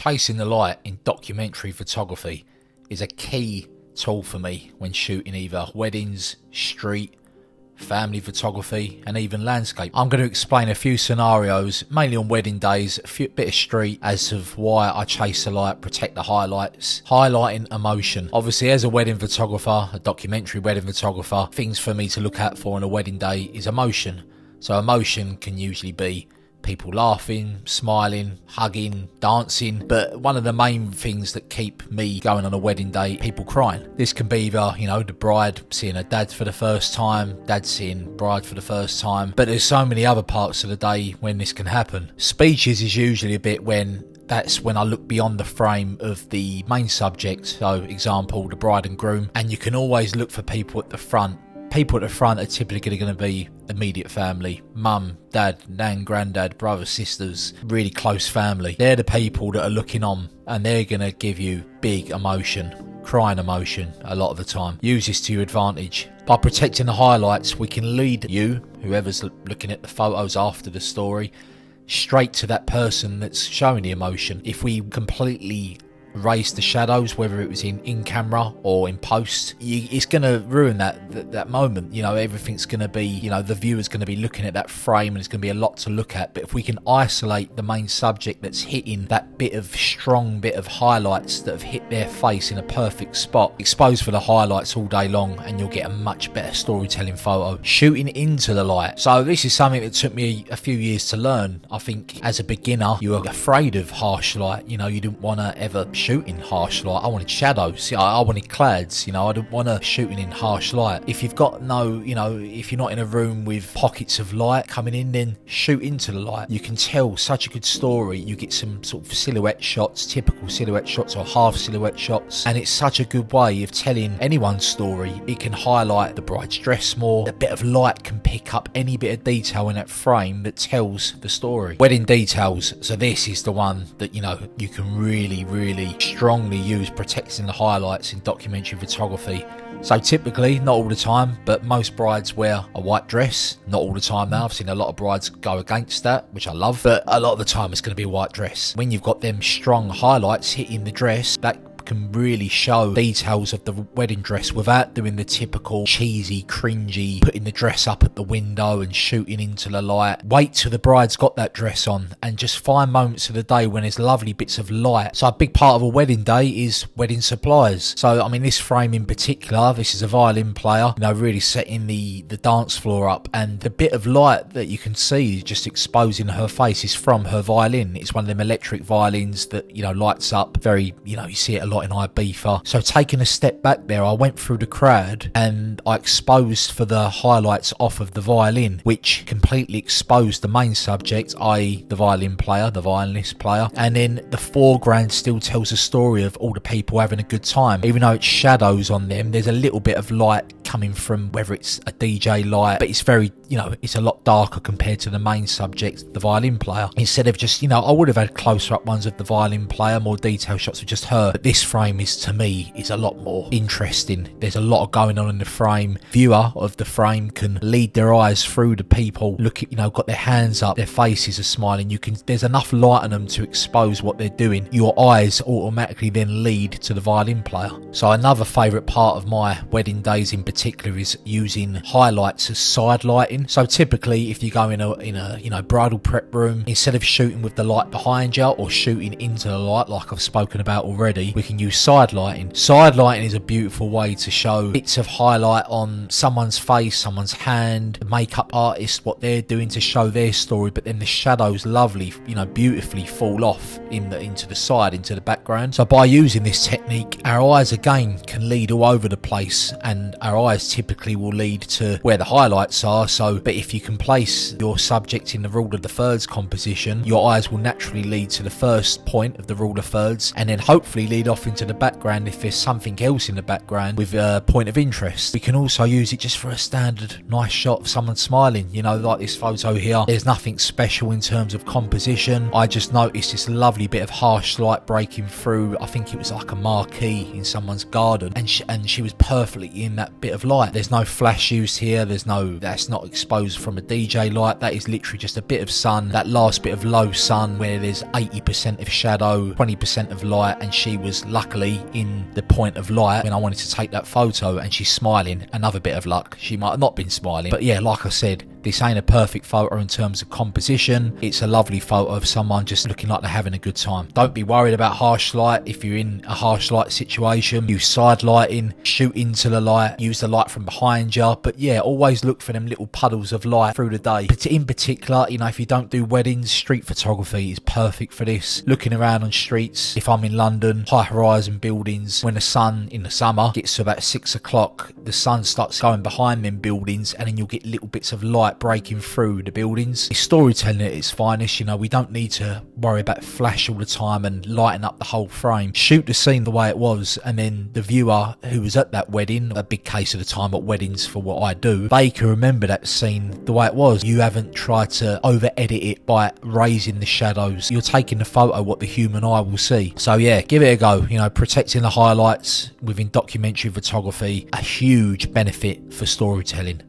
Chasing the light in documentary photography is a key tool for me when shooting either weddings, street, family photography and even landscape. I'm going to explain a few scenarios, mainly on wedding days, bit of street, as of why I chase the light, protect the highlights, highlighting emotion. Obviously, as a wedding photographer, a documentary wedding photographer, things for me to look out for on a wedding day is emotion. So emotion can usually be people laughing, smiling, hugging, dancing, but one of the main things that keep me going on a wedding day, people crying. This can be either, the bride seeing her dad for the first time, dad seeing bride for the first time, but there's so many other parts of the day when this can happen. Speeches is usually a bit that's when I look beyond the frame of the main subject, so example, the bride and groom, and you can always look for people at the front. People at the front are typically going to be immediate family, mum, dad, nan, granddad, brothers, sisters, really close family. They're the people that are looking on, and they're going to give you big emotion, crying emotion a lot of the time. Use this to your advantage. By protecting the highlights, we can lead you, whoever's looking at the photos after the story, straight to that person that's showing the emotion. If we completely raise the shadows, whether it was in camera or in post, it's going to ruin that moment. Everything's going to be, the viewer's going to be looking at that frame and it's going to be a lot to look at. But if we can isolate the main subject that's hitting that strong bit of highlights that have hit their face in a perfect spot, expose for the highlights all day long, and you'll get a much better storytelling photo. Shooting into the light. So this is something that took me a few years to learn. I think as a beginner, you were afraid of harsh light. You didn't want to ever shoot in harsh light. I wanted shadows. I wanted clads. I didn't want to shooting in harsh light. If you've got if you're not in a room with pockets of light coming in, then shoot into the light. You can tell such a good story. You get some sort of silhouette shots, typical silhouette shots or half silhouette shots, and it's such a good way of telling anyone's story. It can highlight the bride's dress more. A bit of light can pick up any bit of detail in that frame that tells the story. Wedding details. So this is the one that you can really strongly use protecting the highlights in documentary photography. So typically, not all the time, but most brides wear a white dress. Not all the time now. I've seen a lot of brides go against that, which I love, but a lot of the time it's going to be a white dress. When you've got them strong highlights hitting the dress, that can really show details of the wedding dress without doing the typical cheesy, cringy, putting the dress up at the window and shooting into the light. Wait till the bride's got that dress on and just find moments of the day when there's lovely bits of light. So a big part of a wedding day is wedding supplies. So this frame in particular, this is a violin player, really setting the dance floor up, and the bit of light that you can see just exposing her face is from her violin. It's one of them electric violins that lights up very, you see it a lot in Ibiza. So taking a step back there, I went through the crowd and I exposed for the highlights off of the violin, which completely exposed the main subject, i.e. the violin player, the violinist player, and then the foreground still tells a story of all the people having a good time. Even though it's shadows on them, there's a little bit of light coming from whether it's a DJ light, but it's very, it's a lot darker compared to the main subject, the violin player. Instead of just, I would have had closer up ones of the violin player, more detailed shots of just her, but this frame is, to me, is a lot more interesting. There's a lot going on in the frame. Viewer of the frame can lead their eyes through the people, look at, got their hands up, their faces are smiling. There's enough light on them to expose what they're doing. Your eyes automatically then lead to the violin player. So another favourite part of my wedding days in particular is using highlights as side lighting. So typically, if you go in a bridal prep room, instead of shooting with the light behind you or shooting into the light like I've spoken about already, we can use side lighting. Side lighting is a beautiful way to show bits of highlight on someone's face, someone's hand, the makeup artist, what they're doing to show their story, but then the shadows beautifully fall off into the side, into the background. So by using this technique, our eyes again can lead all over the place, and our eyes typically will lead to where the highlights are. But if you can place your subject in the rule of the thirds composition, your eyes will naturally lead to the first point of the rule of thirds, and then hopefully lead off into the background if there's something else in the background with a point of interest. We can also use it just for a standard nice shot of someone smiling, like this photo here. There's nothing special in terms of composition. I just noticed this lovely bit of harsh light breaking through. I think it was like a marquee in someone's garden, and she was perfectly in that bit bit of light. There's no flash used here. That's not exposed from a DJ light. That is literally just a bit of sun, that last bit of low sun where there's 80% of shadow, 20% of light, and she was luckily in the point of light when I wanted to take that photo, and she's smiling. Another bit of luck. She might have not been smiling, but yeah, like I said, this ain't a perfect photo in terms of composition. It's a lovely photo of someone just looking like they're having a good time. Don't be worried about harsh light. If you're in a harsh light situation, use side lighting, shoot into the light, use the light from behind you. But yeah, always look for them little puddles of light through the day. But in particular, you know, if you don't do weddings, street photography is perfect for this. Looking around on streets, if I'm in London, high horizon buildings, when the sun in the summer gets to about 6 o'clock, the sun starts going behind them buildings, and then you'll get little bits of light breaking through the buildings. It's storytelling at its finest. You know, we don't need to worry about flash all the time and lighting up the whole frame. Shoot the scene the way it was, and then the viewer who was at that wedding, a big case of the time at weddings for what I do, they can remember that scene the way it was. You haven't tried to over edit it by raising the shadows. You're taking the photo what the human eye will see. So yeah, give it a go. You know, protecting the highlights within documentary photography, a huge benefit for storytelling.